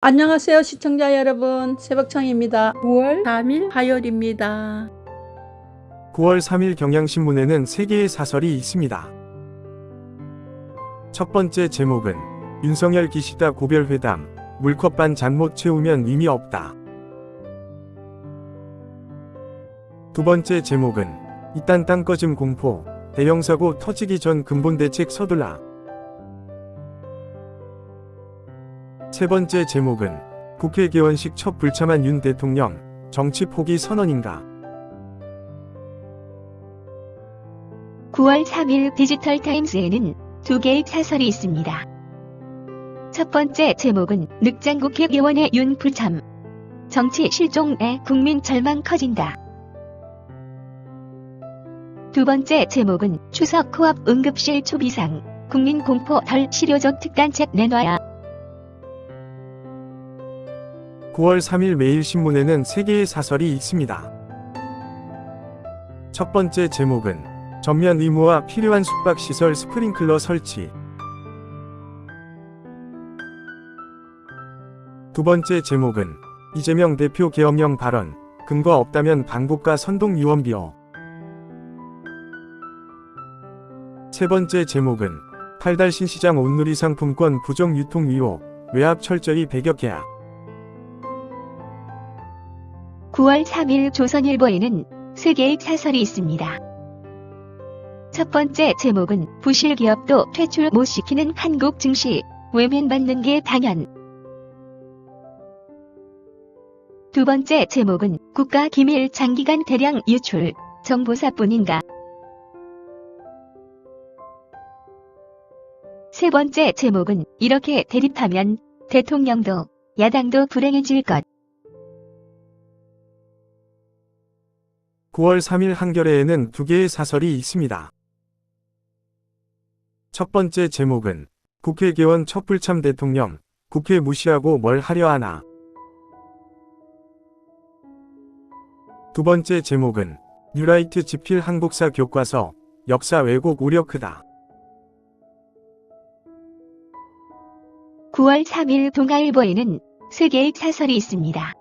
안녕하세요 시청자 여러분, 새벽청입니다. 9월 3일 화요일입니다. 9월 3일 경향신문에는 3개의 사설이 있습니다. 첫 번째 제목은 윤석열 기시다 고별회담, 물컵 반 잔 못 채우면 의미 없다. 두 번째 제목은 이딴 땅꺼짐 공포, 대형사고 터지기 전 근본대책 서둘라. 세 번째 제목은 국회 개원식 첫 불참한 윤 대통령, 정치 포기 선언인가. 9월 3일 디지털타임스에는 두 개의 사설이 있습니다. 첫 번째 제목은 늑장국회 개원의 윤 불참, 정치 실종에 국민 절망 커진다. 두 번째 제목은 추석 코앞 응급실 초비상, 국민 공포 덜 실효적 특단책 내놔야. 9월 3일 매일신문에는 3개의 사설이 있습니다. 첫 번째 제목은 전면 의무화 필요한 숙박시설 스프링클러 설치. 두 번째 제목은 이재명 대표 계엄령 발언, 근거 없다면 방북과 선동 유언비어. 세 번째 제목은 팔달신 시장 온누리 상품권 부정 유통 의혹, 외압 철저히 배격 계약. 9월 3일 조선일보에는 3개의 사설이 있습니다. 첫 번째 제목은 부실 기업도 퇴출 못 시키는 한국 증시, 외면받는 게 당연. 두 번째 제목은 국가 기밀 장기간 대량 유출, 정보사뿐인가. 세 번째 제목은 이렇게 대립하면 대통령도 야당도 불행해질 것. 9월 3일 한겨레에는 2개의 사설이 있습니다. 첫 번째 제목은 국회 개원 첫 불참 대통령, 국회 무시하고 뭘 하려 하나. 두 번째 제목은 뉴라이트 지필 한국사 교과서, 역사 왜곡 우려 크다. 9월 3일 동아일보에는 3개의 사설이 있습니다.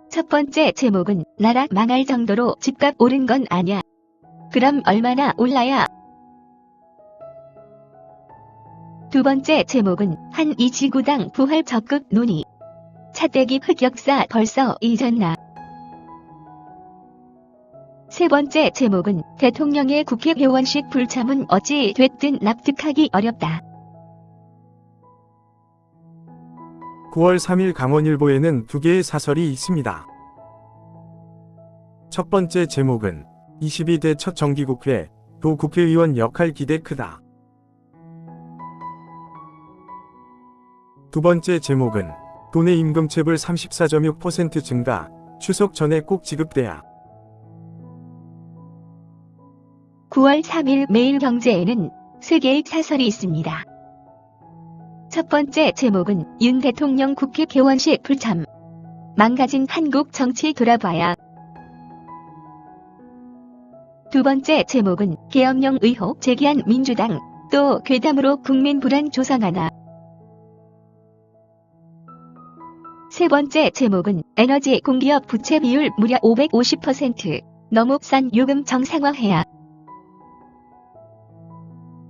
첫 번째 제목은 나라 망할 정도로 집값 오른 건 아냐. 그럼 얼마나 올라야? 두 번째 제목은 한 이 지구당 부활 적극 논의. 차떼기 흑역사 벌써 잊었나. 세 번째 제목은 대통령의 국회 개원식 불참은 어찌 됐든 납득하기 어렵다. 9월 3일 강원일보에는 2개의 사설이 있습니다. 첫 번째 제목은 22대 첫 정기국회, 도 국회의원 역할 기대 크다. 두 번째 제목은 도내 임금체불 34.6% 증가, 추석 전에 꼭 지급돼야. 9월 3일 매일경제에는 3개의 사설이 있습니다. 첫 번째 제목은 윤 대통령 국회 개원식 불참, 망가진 한국 정치 돌아봐야. 두 번째 제목은 계엄령 의혹 제기한 민주당, 또 괴담으로 국민 불안 조성하나. 세 번째 제목은 에너지 공기업 부채 비율 무려 550%, 너무 싼 요금 정상화해야.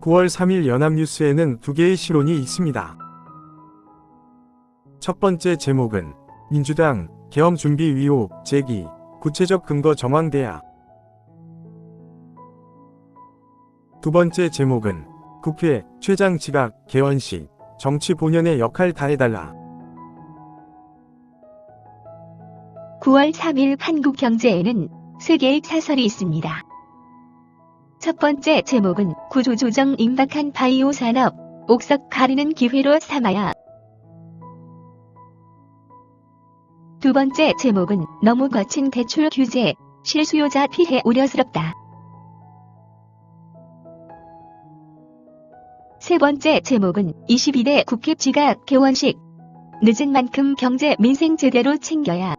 9월 3일 연합뉴스에는 2개의 시론이 있습니다. 첫 번째 제목은 민주당 계엄 준비 의혹 제기, 구체적 근거 정황돼야. 두 번째 제목은 국회 최장 지각 개원식, 정치 본연의 역할 다해달라. 9월 3일 한국경제에는 3개의 사설이 있습니다. 첫 번째 제목은 구조조정 임박한 바이오 산업, 옥석 가리는 기회로 삼아야. 두 번째 제목은 너무 거친 대출 규제, 실수요자 피해 우려스럽다. 세 번째 제목은 22대 국회 지각 개원식, 늦은 만큼 경제 민생 제대로 챙겨야.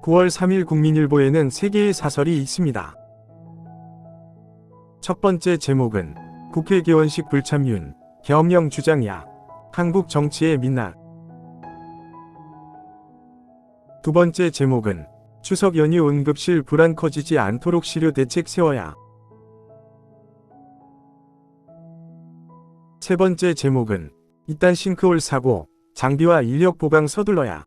9월 3일 국민일보에는 3개의 사설이 있습니다. 첫 번째 제목은 국회 개원식 불참윤, 계엄령 주장야. 한국 정치의 민낯. 두 번째 제목은 추석 연휴 응급실 불안 커지지 않도록 시류 대책 세워야. 세 번째 제목은 이딴 싱크홀 사고, 장비와 인력 보강 서둘러야.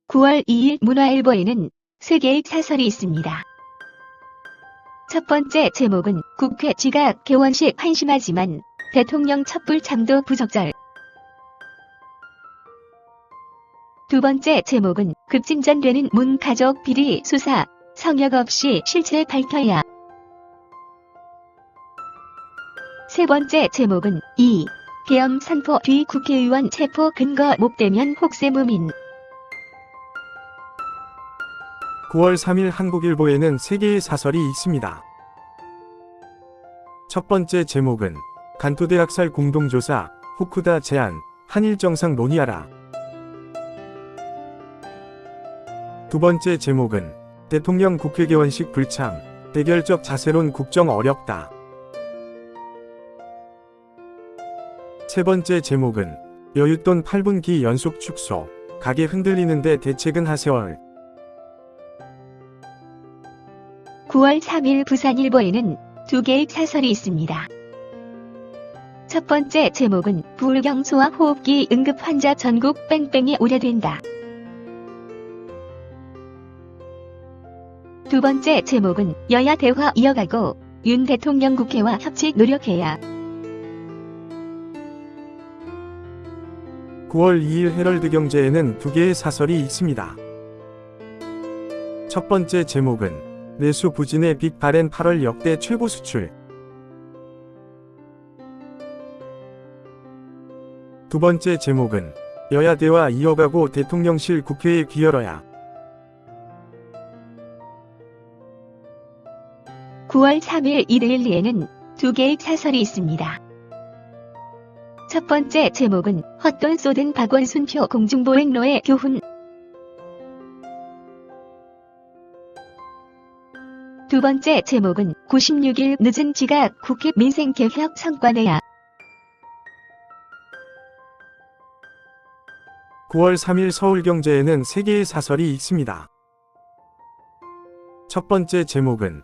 9월 2일 문화일보에는 3개의 사설이 있습니다. 첫 번째 제목은 국회 지각 개원식 한심하지만 대통령 촛불 참도 부적절. 두 번째 제목은 급진전되는 문 가족 비리 수사, 성역 없이 실체 밝혀야. 세 번째 제목은 계엄 선포 뒤 국회의원 체포 근거 못 대면 혹세무민. 9월 3일 한국일보에는 3개의 사설이 있습니다. 첫 번째 제목은 간토대 학살 공동조사, 후쿠다 제안, 한일 정상 논의하라. 두 번째 제목은 대통령 국회 개원식 불참, 대결적 자세론 국정 어렵다. 세 번째 제목은 여윳돈 8분기 연속 축소, 가게 흔들리는데 대책은 하세월. 9월 3일 부산일보에는 2개의 사설이 있습니다. 첫 번째 제목은 부울경 소아 호흡기 응급 환자 전국 뺑뺑이 우려된다. 두 번째 제목은 여야 대화 이어가고 윤 대통령 국회와 협치 노력해야. 9월 2일 헤럴드 경제에는 2개의 사설이 있습니다. 첫 번째 제목은 내수 부진의 빅 바렌 8월 역대 최고 수출. 두 번째 제목은 여야 대화 이어가고 대통령실 국회에 귀열어야. 9월 3일 일요일리에는 2개의 사설이 있습니다. 첫 번째 제목은 헛돈 쏟은 박원순표 공중보행로의 교훈. 두 번째 제목은 96일 늦은 지각 국회 민생개혁 성과내야. 9월 3일 서울경제에는 3개의 사설이 있습니다. 첫 번째 제목은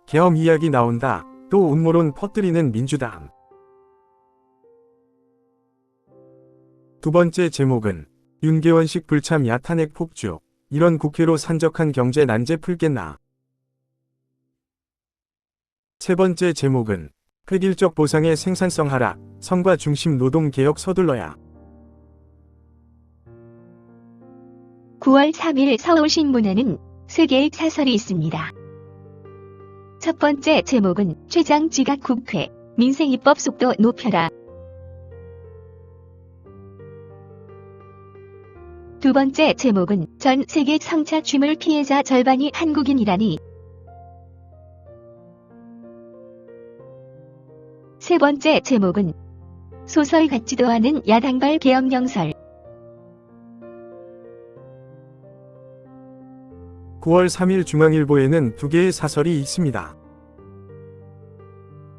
계엄 이야기 나온다, 또 음모론 퍼뜨리는 민주당. 두 번째 제목은 윤개원식 불참 야탄핵 폭주, 이런 국회로 산적한 경제 난제 풀겠나. 세 번째 제목은 획일적 보상의 생산성 하락, 성과 중심 노동 개혁 서둘러야. 9월 3일 서울신문에는 3개의 사설이 있습니다. 첫 번째 제목은 최장 지각 국회, 민생입법 속도 높여라. 두 번째 제목은 전 세계 성착취물 피해자 절반이 한국인이라니. 세 번째 제목은 소설 같지도 않은 야당발 계엄령설. 9월 3일 중앙일보에는 2개의 사설이 있습니다.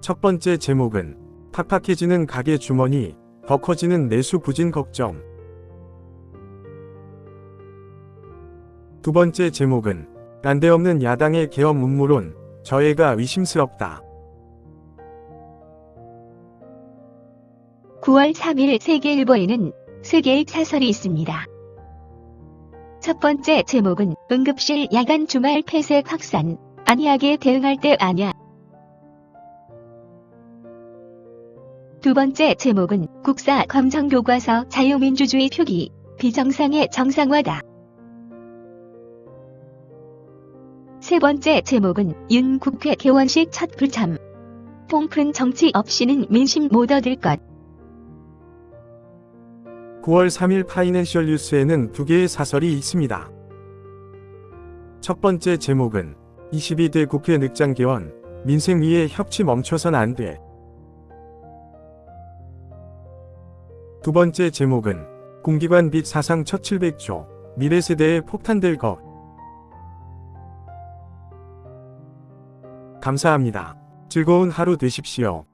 첫 번째 제목은 팍팍해지는 가게 주머니, 더 커지는 내수 부진 걱정. 두 번째 제목은 난데없는 야당의 계엄 음모론, 저해가 의심스럽다. 9월 3일 세계일보에는 3개의 사설이 있습니다. 첫 번째 제목은 응급실 야간 주말 폐쇄 확산, 안이하게 대응할 때 아냐. 두 번째 제목은 국사 검정교과서 자유민주주의 표기, 비정상의 정상화다. 세 번째 제목은 윤 국회 개원식 첫 불참, 통큰 정치 없이는 민심 못 얻을 것. 9월 3일 파이낸셜 뉴스에는 2개의 사설이 있습니다. 첫 번째 제목은 22대 국회 늑장 개원, 민생 위에 협치 멈춰선 안 돼. 두 번째 제목은 공기관 빚 사상 첫 700조, 미래 세대에 폭탄될 것. 감사합니다. 즐거운 하루 되십시오.